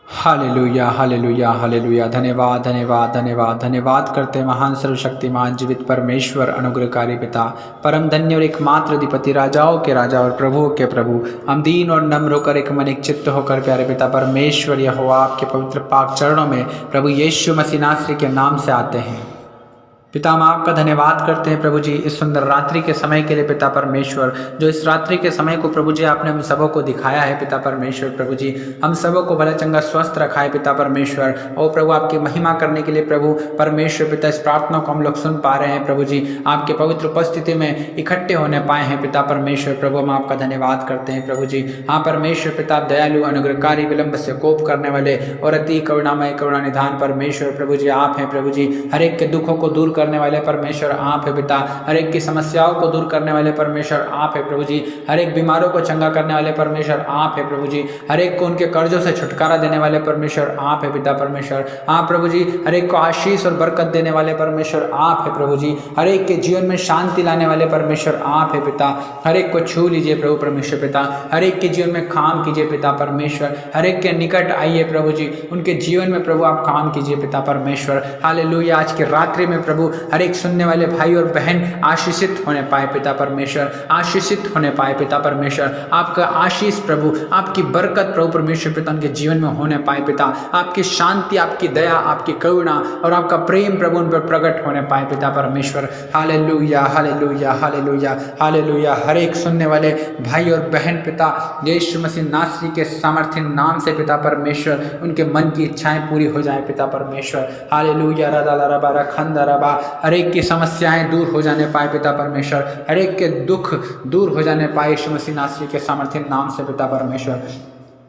Hallelujah hallelujah hallelujah. धन्यवाद धन्यवाद धन्यवाद धन्यवाद करते हैं महान सर्वशक्तिमान जीवित परमेश्वर अनुग्रहकारी पिता, परम धन्य और एकमात्र अधिपति, राजाओं के राजा और प्रभुओं के प्रभु। हम दीन और नम्र होकर एक मन एक चित्त होकर प्यारे पिता परमेश्वर यहोवा आपके पवित्र पाक चरणों में प्रभु यीशु मसीह नासरी के नाम से आते हैं। पिता हम आपका धन्यवाद करते हैं प्रभु जी इस सुंदर रात्रि के समय के लिए पिता परमेश्वर, जो इस रात्रि के समय को प्रभु जी आपने हम सबों को दिखाया है पिता परमेश्वर। प्रभु जी हम सबों को भला चंगा स्वस्थ रखा है पिता परमेश्वर। और प्रभु आपकी महिमा करने के लिए प्रभु परमेश्वर पिता इस प्रार्थना को हम लोग सुन पा रहे हैं प्रभु जी, आपके पवित्र उपस्थिति में इकट्ठे होने पाए हैं पिता परमेश्वर। प्रभु हम आपका धन्यवाद करते हैं प्रभु जी। हाँ परमेश्वर पिता दयालु अनुग्रहकारी विलंब से कोप करने वाले और अति करुणामय करुणा निधान परमेश्वर प्रभु जी आप हैं प्रभु जी। हर एक के दुखों को दूर करने वाले परमेश्वर आप है पिता, हर एक की समस्याओं को दूर करने वाले परमेश्वर आप है प्रभु जी। हर एक बीमारों को चंगा करने वाले परमेश्वर आप है प्रभु जी। हर एक को उनके कर्जों से छुटकारा देने वाले परमेश्वर आप है पिता परमेश्वर। हाँ प्रभु जी हर एक को आशीष और बरकत देने वाले परमेश्वर आप है प्रभु जी। हर एक के जीवन में शांति लाने वाले परमेश्वर आप है पिता। हर एक को छू लीजिए प्रभु परमेश्वर पिता, हर एक के जीवन में काम कीजिए पिता परमेश्वर। हर एक के निकट आइए प्रभु जी, उनके जीवन में प्रभु आप काम कीजिए पिता परमेश्वर। हालेलुया। आज की रात्रि में प्रभु हर एक सुनने वाले भाई और बहन आशीषित होने पाए पिता परमेश्वर, आशीषित होने पाए पिता परमेश्वर। आपका आशीष प्रभु, आपकी बरकत प्रभु परमेश्वर पिता उनके जीवन में होने पाए पिता। आपकी शांति, आपकी दया, आपकी करुणा और आपका प्रेम प्रभु उन पर प्रकट होने पाए पिता परमेश्वर। Hallelujah hallelujah hallelujah hallelujah. हर एक सुनने वाले भाई और बहन पिता यीशु मसीह नासरी के सामर्थ्य नाम से पिता परमेश्वर उनके मन की इच्छाएं पूरी हो जाए पिता परमेश्वर। हालेलुया। रदा खंदा रबा। हर एक की समस्याएं दूर हो जाने पाए पिता परमेश्वर, हर एक के दुख दूर हो जाने पाए यीशु मसीह नासरी के सामर्थ्य नाम से पिता परमेश्वर।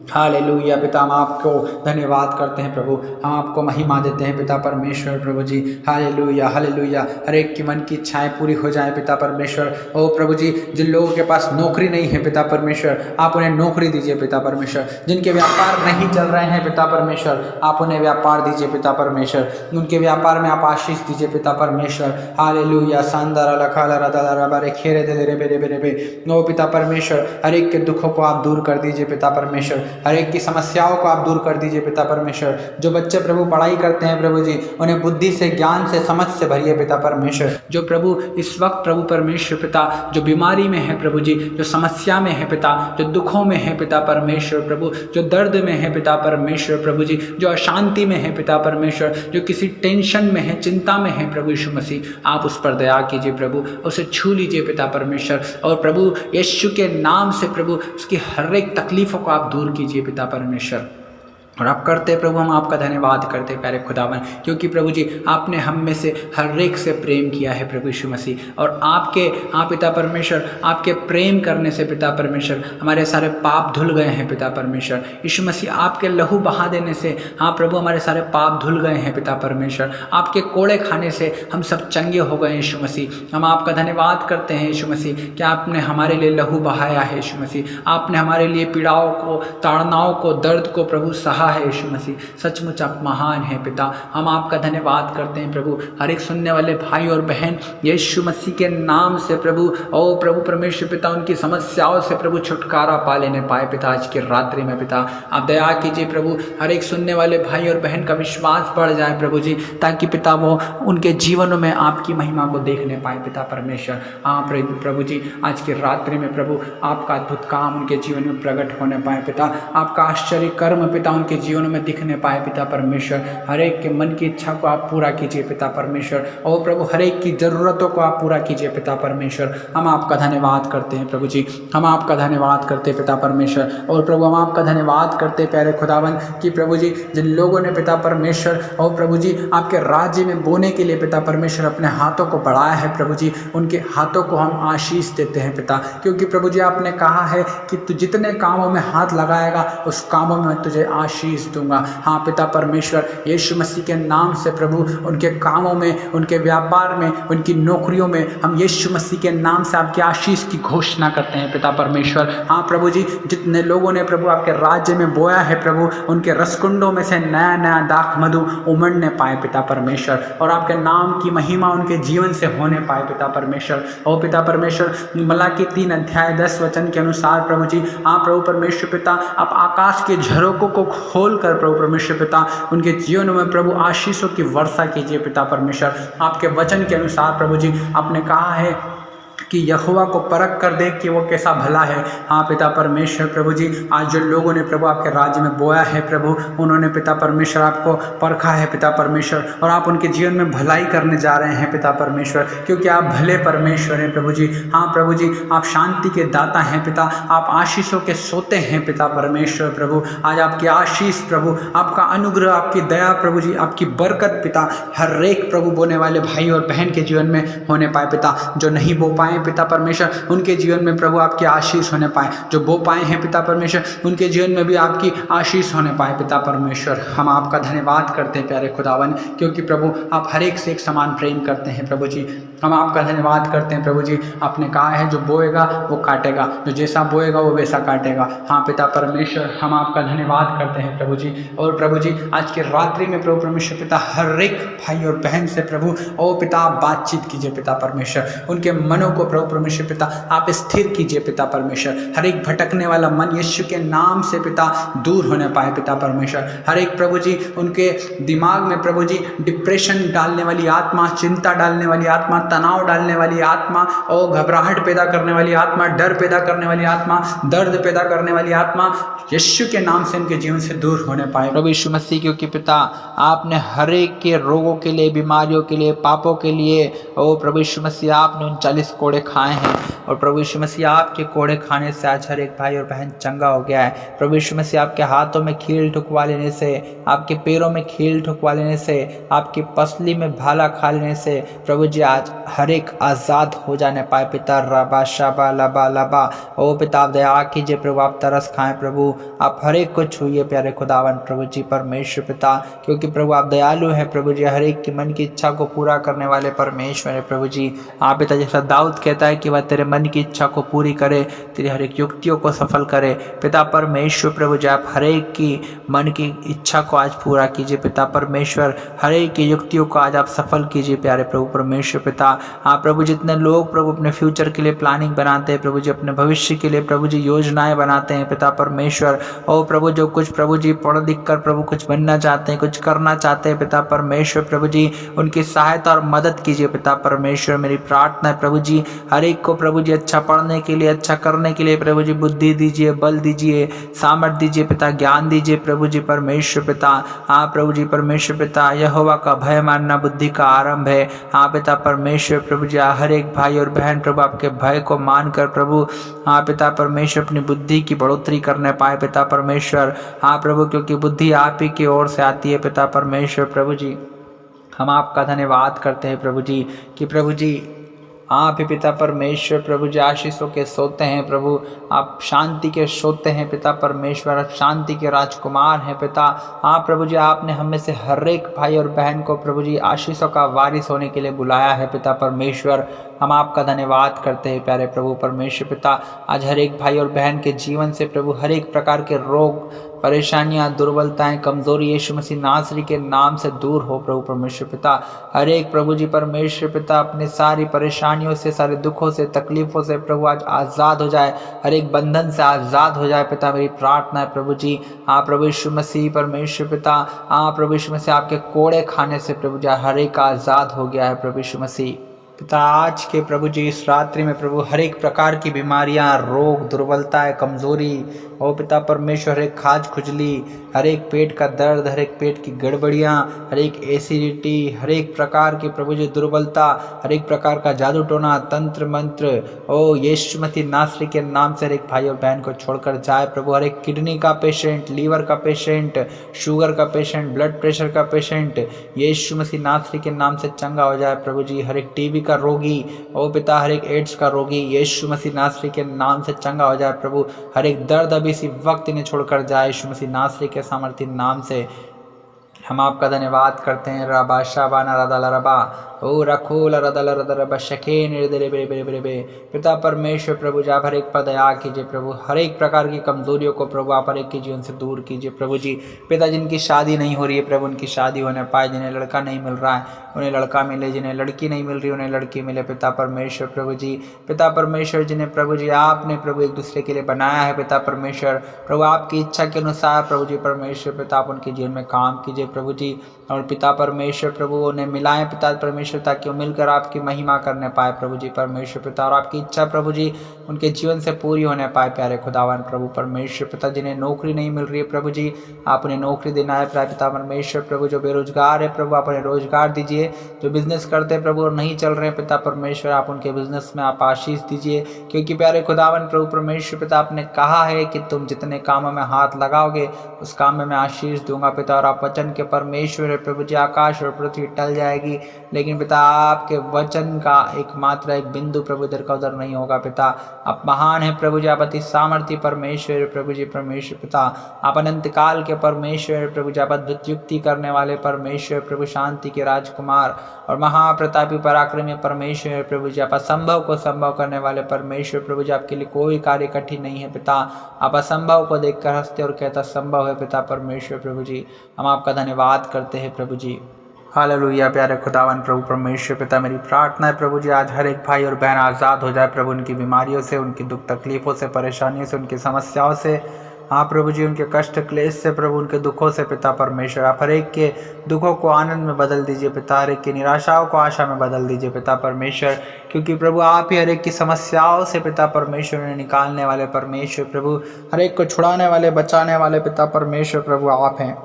हालेलुया। पिता हम आपको धन्यवाद करते हैं प्रभु, हम आपको महिमा देते हैं पिता परमेश्वर प्रभु जी। Hallelujah hallelujah. हर एक की मन की इच्छाएं पूरी हो जाए पिता परमेश्वर। ओ प्रभु जी जिन लोगों के पास नौकरी नहीं है पिता परमेश्वर, आप उन्हें नौकरी दीजिए पिता परमेश्वर। जिनके व्यापार नहीं चल रहे हैं पिता परमेश्वर, आप उन्हें व्यापार दीजिए पिता परमेश्वर। उनके व्यापार में आप आशीष दीजिए पिता परमेश्वर। हालेलुया। सांदारा लखाला रदारा बारे खेरे दे रे बेरे बेरे बे। ओ पिता परमेश्वर हर एक के दुखों को आप दूर कर दीजिए पिता परमेश्वर, हर एक की समस्याओं को आप दूर कर दीजिए पिता परमेश्वर। जो बच्चे प्रभु पढ़ाई करते हैं प्रभु जी, उन्हें बुद्धि से, ज्ञान से, समझ से भरिए पिता परमेश्वर। जो प्रभु इस वक्त प्रभु परमेश्वर पिता जो बीमारी में है प्रभु जी, जो समस्या में है पिता, जो दुखों में है पिता परमेश्वर प्रभु, जो दर्द में है पिता परमेश्वर प्रभु जी, जो अशांति में है पिता परमेश्वर, जो किसी टेंशन में है, चिंता में है प्रभु यीशु मसीह, आप उस पर दया कीजिए प्रभु, उसे छू लीजिए पिता परमेश्वर। और प्रभु यीशु के नाम से प्रभु उसकी हर एक तकलीफों को आप दूर कीजिए पिता परमेश्वर। और आप करते प्रभु, हम आपका धन्यवाद करते प्यारे खुदावन, क्योंकि प्रभु जी आपने हम में से हर एक से प्रेम किया है प्रभु यीशु मसीह। और आपके हाँ पिता परमेश्वर, आपके प्रेम करने से पिता परमेश्वर हमारे सारे पाप धुल गए हैं पिता परमेश्वर। यीशु मसीह आपके लहू बहा देने से हाँ प्रभु हमारे सारे पाप धुल गए हैं पिता परमेश्वर। आपके कोड़े खाने से हम सब चंगे हो गए यीशु मसीह। हम आपका धन्यवाद करते हैं यीशु मसीह कि आपने हमारे लिए लहू बहाया है यीशु मसीह। आपने हमारे लिए पीड़ाओं को, ताड़नाओं को, दर्द को प्रभु सहा है यीशु मसीह। सचमुच आप महान हैं पिता, हम आपका धन्यवाद करते हैं प्रभु। हर एक सुनने वाले भाई और बहन यीशु मसीह के नाम से प्रभु ओ प्रभु परमेश्वर पिता उनकी समस्याओं से प्रभु छुटकारा पा लेने पाए पिता आज की रात्रि में पिता। आप दया कीजिए प्रभु, हर एक सुनने वाले भाई और बहन का विश्वास बढ़ जाए प्रभु जी, ताकि पिता वो उनके जीवनों में आपकी महिमा को देखने पाए पिता परमेश्वर। हाँ प्रभु जी आज की रात्रि में प्रभु आपका अद्भुत काम उनके जीवन में प्रकट होने पाए पिता। आपका आश्चर्य कर्म पिता उनके जीवन में दिखने पाए पिता परमेश्वर। हर एक के मन की इच्छा को आप पूरा कीजिए पिता परमेश्वर। और प्रभु हर एक की जरूरतों को आप पूरा कीजिए पिता परमेश्वर। हम आपका धन्यवाद करते हैं प्रभु जी, हम आपका धन्यवाद करते हैं पिता परमेश्वर। और प्रभु हम आपका धन्यवाद करते हैं प्यारे खुदावन कि प्रभु जी जिन लोगों ने पिता परमेश्वर और प्रभु जी आपके राज्य में बोने के लिए पिता परमेश्वर अपने हाथों को बढ़ाया है प्रभु जी, उनके हाथों को हम आशीष देते हैं पिता। क्योंकि प्रभु जी आपने कहा है कि तू जितने कामों में हाथ लगाएगा उस कामों में तुझे आशीष दूंगा। हाँ पिता परमेश्वर यीशु मसीह के नाम से प्रभु उनके कामों में, उनके व्यापार में, उनकी नौकरियों में हम यीशु मसीह के नाम से आपके आशीष की घोषणा करते हैं पिता परमेश्वर। हाँ प्रभु जी जितने लोगों ने प्रभु आपके राज्य में बोया है प्रभु, उनके रसकुंडों में से नया नया दाख मधु उमड़ने पाए पिता परमेश्वर। और आपके नाम की महिमा उनके जीवन से होने पाए पिता परमेश्वर। और पिता परमेश्वर मलाकी 3:10 के अनुसार प्रभु जी हाँ प्रभु परमेश्वर पिता आप आकाश के झरोकों को खोल कर प्रभु परमेश्वर पिता उनके जीवन में प्रभु आशीषों की वर्षा कीजिए पिता परमेश्वर। आपके वचन के अनुसार प्रभु जी आपने कहा है कि यहोवा को परख कर देख कि वो कैसा भला है। हाँ पिता परमेश्वर प्रभु जी, आज जो लोगों ने प्रभु आपके राज्य में बोया है प्रभु, उन्होंने पिता परमेश्वर आपको परखा है पिता परमेश्वर, और आप उनके जीवन में भलाई करने जा रहे हैं पिता परमेश्वर, क्योंकि आप भले परमेश्वर हैं प्रभु जी। हाँ प्रभु जी, आप शांति के दाता हैं पिता, आप आशीषों के सोते हैं पिता परमेश्वर प्रभु। आज आपकी आशीष प्रभु, आपका अनुग्रह, आपकी दया प्रभु जी, आपकी बरकत पिता हर एक प्रभु बोने वाले भाई और बहन के जीवन में होने पाए पिता। जो नहीं बो पाए पिता परमेश्वर, उनके जीवन में प्रभु आपकी आशीष होने पाए। जो बो पाए हैं पिता परमेश्वर, उनके जीवन में भी आपकी आशीष होने पाए पिता परमेश्वर। हम आपका धन्यवाद करते हैं प्यारे खुदावन, क्योंकि प्रभु आप हर एक से एक समान प्रेम करते हैं प्रभु जी। हम आपका धन्यवाद करते हैं प्रभु जी। आपने कहा है जो बोएगा वो काटेगा, जो जैसा बोएगा वो वैसा काटेगा। हाँ पिता परमेश्वर, हम आपका धन्यवाद करते हैं प्रभु जी। और प्रभु जी आज की रात्रि में प्रभु परमेश्वर पिता हर एक भाई और बहन से प्रभु ओ पिता आप बातचीत कीजिए पिता परमेश्वर। उनके मनों को प्रभु परमेश्वर पिता आप स्थिर कीजिए पिता परमेश्वर। हर एक भटकने वाला मन यीशु के नाम से पिता दूर होने पाए पिता परमेश्वर। हर एक प्रभु जी उनके दिमाग में प्रभु जी डिप्रेशन डालने वाली आत्मा, चिंता डालने वाली आत्मा, तनाव डालने वाली आत्मा और घबराहट पैदा करने वाली आत्मा, डर पैदा करने वाली आत्मा, दर्द पैदा करने वाली आत्मा यीशु के नाम से उनके जीवन से दूर होने पाए प्रभु यीशु मसीह। क्योंकि पिता आपने हर एक के रोगों के लिए, बीमारियों के लिए, पापों के लिए ओ प्रभु यीशु मसीह आपने 39 कोड़े खाए हैं, और प्रभु यीशु मसीह आपके कोड़े खाने से आज हर एक भाई और बहन चंगा हो गया है। प्रभु यीशु मसीह आपके हाथों में कील ठुकवा लेने से, आपके पैरों में कील ठुकवा लेने से, आपकी पसली में भाला खा लेने से प्रभु जी आज हर एक आज़ाद हो जाने पाए पिता। रबा शाबा लबा लबा ओ पिता आप दया कीजिए प्रभु, आप तरस खाएं प्रभु, आप हर एक को छूइए प्यारे खुदावन प्रभु जी परमेश्वर पिता। क्योंकि प्रभु आप दयालु हैं प्रभु जी, हर एक की मन की इच्छा को पूरा करने वाले परमेश्वर है प्रभु जी। आप पिता जैसा दाऊद कहता है कि वह तेरे मन की इच्छा को पूरी करे, तेरी हर एक युक्तियों को सफल करे पिता परमेश्वर प्रभु जी। आप हर एक की मन की इच्छा को आज पूरा कीजिए पिता परमेश्वर, हर एक की युक्तियों को आज आप सफल कीजिए प्यारे प्रभु परमेश्वर पिता। हाँ प्रभु, जितने लोग प्रभु अपने फ्यूचर के लिए प्लानिंग बनाते हैं प्रभु जी, अपने भविष्य के लिए प्रभु जी योजनाएं बनाते हैं पिता परमेश्वर, और प्रभु जो कुछ प्रभु जी पढ़ लिख कर प्रभु कुछ बनना चाहते हैं, कुछ करना चाहते हैं पिता परमेश्वर प्रभु जी, उनकी सहायता और मदद कीजिए पिता परमेश्वर। मेरी प्रार्थना है प्रभु जी हर एक को प्रभु जी अच्छा पढ़ने के लिए, अच्छा करने के लिए प्रभु जी बुद्धि दीजिए, बल दीजिए, सामर्थ दीजिए पिता, ज्ञान दीजिए प्रभु जी परमेश्वर पिता। हाँ प्रभु जी परमेश्वर पिता, यहोवा का भय मानना बुद्धि का आरंभ है। हाँ पिता परमेश्वर प्रभु जी हर एक भाई और बहन प्रभु आपके भय को मानकर प्रभु हाँ पिता परमेश्वर अपनी बुद्धि की बढ़ोतरी करने पाए पिता परमेश्वर। हाँ प्रभु, क्योंकि बुद्धि आप ही की ओर से आती है पिता परमेश्वर प्रभु जी। हम आपका धन्यवाद करते हैं प्रभु जी कि प्रभु जी आप ही पिता परमेश्वर प्रभु जी आशीषों के सोते हैं प्रभु, आप शांति के सोते हैं पिता परमेश्वर, आप शांति के राजकुमार हैं पिता। हाँ प्रभु जी, आपने हमें से हर एक भाई और बहन को प्रभु जी आशीषों का वारिस होने के लिए बुलाया है पिता परमेश्वर। हम आपका धन्यवाद करते हैं प्यारे प्रभु परमेश्वर पिता। आज हर एक भाई और बहन के जीवन से प्रभु हर एक प्रकार के रोग, परेशानियां, दुर्बलताएं, कमजोरी यीशु मसीह नासरी के नाम से दूर हो प्रभु परमेश्वर पिता। हर एक प्रभु जी परमेश्वर पिता अपनी सारी परेशानियों से, सारे दुखों से, तकलीफों से प्रभु आज आज़ाद हो जाए, हर एक बंधन से आज़ाद हो जाए पिता। मेरी प्रार्थना है प्रभु जी। हाँ प्रभु यीशु मसीह परमेश्वर पिता, हाँ प्रभु यीशु मसीह आपके कोड़े खाने से प्रभु जी हर एक आज़ाद हो गया है प्रभु यीशु मसीह पिता। आज के प्रभु जी इस रात्रि में प्रभु हर एक प्रकार की बीमारियां, रोग, दुर्बलताएं, कमजोरी ओ पिता परमेश्वर, हर एक खाज खुजली, हर एक पेट का दर्द, हर एक पेट की गड़बड़ियां, हर एक एसिडिटी, हर एक प्रकार की प्रभु जी दुर्बलता, हर एक प्रकार का जादू टोना, तंत्र मंत्र ओ यीशु मसीह नासरी के नाम से हर एक भाई और बहन को छोड़कर जाए प्रभु। हर एक किडनी का पेशेंट, लीवर का पेशेंट, शुगर का पेशेंट, ब्लड प्रेशर का पेशेंट यीशु मसीह नासरी के नाम से चंगा हो जाए प्रभु जी। हर एक टीबी का रोगी ओ पिता, हर एक एड्स का रोगी यीशु मसीह नासरी के नाम से चंगा हो जाए प्रभु। हर एक दर्द अभी इसी वक्त इन्हें छोड़कर जाए यीशु मसीह नासरी के सामर्थ्य नाम से। हम आपका धन्यवाद करते हैं। रबा शाबाना रदा रबा ओ रखो लरदल रदर बशके निर्दले बे बे बे बे। पिता परमेश्वर प्रभु जी आप हर एक पर दया कीजिए प्रभु, हर एक प्रकार की कमजोरियों को प्रभु आप हर एक के जीवन से दूर कीजिए प्रभु जी। पिता जिनकी शादी नहीं हो रही है प्रभु उनकी शादी होने पाए, जिन्हें लड़का नहीं मिल रहा है उन्हें लड़का मिले, जिन्हें लड़की नहीं मिल रही उन्हें लड़की मिले पिता परमेश्वर प्रभु जी। पिता परमेश्वर जिन्हें प्रभु जी आपने प्रभु एक दूसरे के लिए बनाया है पिता परमेश्वर प्रभु, आपकी इच्छा के अनुसार प्रभु जी परमेश्वर पिता आप उनके जीवन में काम कीजिए प्रभु जी। और पिता परमेश्वर प्रभु उन्हें मिलाएं पिता परमेश्वर ताकि वो मिलकर आपकी महिमा करने पाए प्रभु जी परमेश्वर पिता, और आपकी इच्छा प्रभु जी उनके जीवन से पूरी होने पाए प्यारे खुदावन प्रभु परमेश्वर पिता। जिन्हें नौकरी नहीं मिल रही है प्रभु जी आप उन्हें नौकरी देना है पिता परमेश्वर प्रभु। जो बेरोजगार है प्रभु आप उन्हें रोजगार दीजिए, जो बिजनेस करते हैं प्रभु और नहीं चल रहे हैं पिता परमेश्वर आप उनके बिजनेस में आप आशीष दीजिए, क्योंकि प्यारे खुदावन प्रभु परमेश्वर पिता आपने कहा है कि तुम जितने कामों में हाथ लगाओगे उस काम में मैं आशीष दूंगा पिता। और आप वचन के परमेश्वर है प्रभु जी, आकाश और पृथ्वी टल जाएगी लेकिन पिता आपके वचन का एकमात्र एक बिंदु प्रभु इधर का उधर नहीं होगा पिता। आप महान है प्रभु जी, आप अति सामर्थ्य परमेश्वर है प्रभु जी परमेश्वर पिता, आप अनंत काल के परमेश्वर है प्रभु जी, आप अद्भुत युक्ति करने वाले परमेश्वर प्रभु, शांति के राजकुमार और महाप्रतापी पराक्रमी परमेश्वर है प्रभु जी। आप असंभव को संभव करने वाले परमेश्वर प्रभु जी, आपके लिए कोई कार्य कठिन नहीं है पिता। आप असंभव को देखकर हंसते और कहता संभव है पिता परमेश्वर प्रभु जी। हम आपका धन्यवाद करते हैं प्रभु जी। हालेलुया प्यारे खुदावन प्रभु परमेश्वर पिता, मेरी प्रार्थना है प्रभु जी आज हर एक भाई और बहन आज़ाद हो जाए प्रभु, उनकी बीमारियों से, उनकी दुख तकलीफों से, परेशानियों से, उनकी समस्याओं से, हाँ प्रभु जी उनके कष्ट क्लेश से प्रभु, उनके दुखों से पिता परमेश्वर। आप हर एक के दुखों को आनंद में बदल दीजिए पिता, हर एक की निराशाओं को आशा में बदल दीजिए पिता परमेश्वर, क्योंकि प्रभु आप ही हर एक की समस्याओं से पिता परमेश्वर उन्हें निकालने वाले परमेश्वर प्रभु, हर एक को छुड़ाने वाले बचाने वाले पिता परमेश्वर प्रभु आप हैं।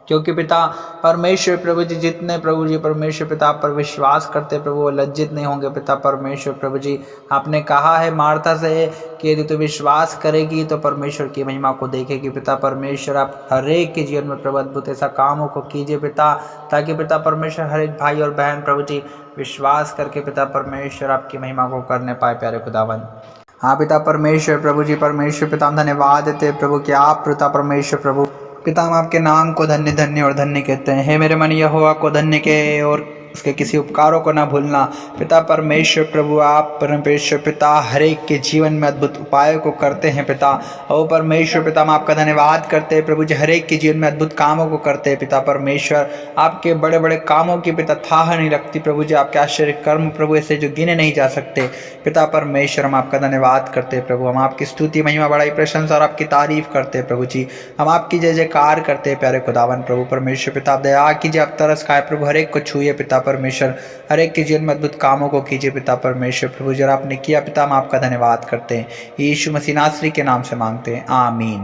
क्योंकि पिता परमेश्वर प्रभु जी जितने प्रभु जी परमेश्वर पिता आप पर विश्वास करते प्रभु वो लज्जित नहीं होंगे पिता परमेश्वर प्रभु जी। आपने कहा है मार्था से कि यदि तू विश्वास करेगी तो परमेश्वर की महिमा को देखेगी पिता परमेश्वर। आप हर एक के जीवन में प्रभु अद्भुत ऐसा कामों को कीजिए पिता, ताकि पिता परमेश्वर हर एक भाई और बहन प्रभु जी विश्वास करके पिता परमेश्वर आपकी महिमा को करने पाए प्यारे खुदावन। हाँ पिता परमेश्वर प्रभु जी परमेश्वर पिता हम धन्यवाद देते प्रभु कि आप पिता परमेश्वर प्रभु पिता हम आपके नाम को धन्य धन्य और धन्य कहते हैं। हे मेरे मन यहोवा को धन्य कहे और उसके किसी उपकारों को ना भूलना पिता परमेश्वर प्रभु। आप परमेश्वर पिता हर एक के जीवन में अद्भुत उपायों को करते हैं पिता। ओ परमेश्वर पिता हम आपका धन्यवाद करते हैं प्रभु जी, हर एक के जीवन में अद्भुत कामों को करते हैं पिता परमेश्वर। आपके बड़े बड़े कामों की पिता थाह नहीं लगती प्रभु जी, आपके आश्चर्य कर्म प्रभु ऐसे जो गिने नहीं जा सकते पिता परमेश्वर। हम आपका धन्यवाद करते हैं प्रभु, हम आपकी स्तुति महिमा बड़ाई प्रशंसा और आपकी तारीफ करते हैं प्रभु जी। हम आपकी जय जयकार करते हैं प्यारे खुदावन प्रभु परमेश्वर पिता। दया कीजिए, आप तरस खाए प्रभु, हर एक को छूए पिता परमेश्वर, हर एक के जीवन में अद्भुत कामों को कीजिए पिता परमेश्वर प्रभु। जरा आपने किया पिता हम आपका धन्यवाद करते हैं, यीशु मसीह नासरी के नाम से मांगते हैं, आमीन।